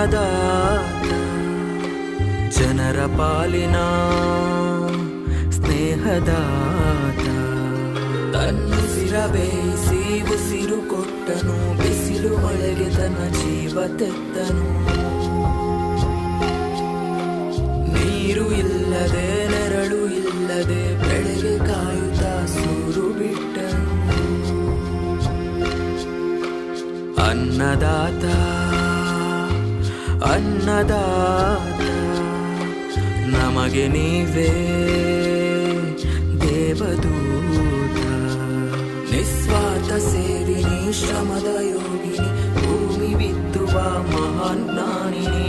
ಅನ್ನದಾತ ಜನರ ಪಾಲಿನ ಸ್ನೇಹದಾತ ತನ್ನುಸಿರ ಬೇಯಿಸಿ ಉಸಿರು ಕೊಟ್ಟನು ಬಿಸಿಲು ಮಳೆಗೆ ತನ್ನ ಜೀವ ತೆತ್ತನು ನೀರು ಇಲ್ಲದೆ ನೆರಳು ಇಲ್ಲದೆ ಬೆಳೆಗೆ ಕಾಯುತ್ತಾ ಸೂರು ಬಿಟ್ಟನು ಅನ್ನದಾತ ಅನ್ನದಾತ ನಮಗೆ ನೀವೇ ದೇವದೂತ ನಿಸ್ವಾರ್ಥ ಸೇವಿನಿ ಶ್ರಮದ ಯೋಗಿನಿ ಭೂಮಿ ಬಿತ್ತುವ ಮಹಾನ್ ಜ್ಞಾನಿನಿ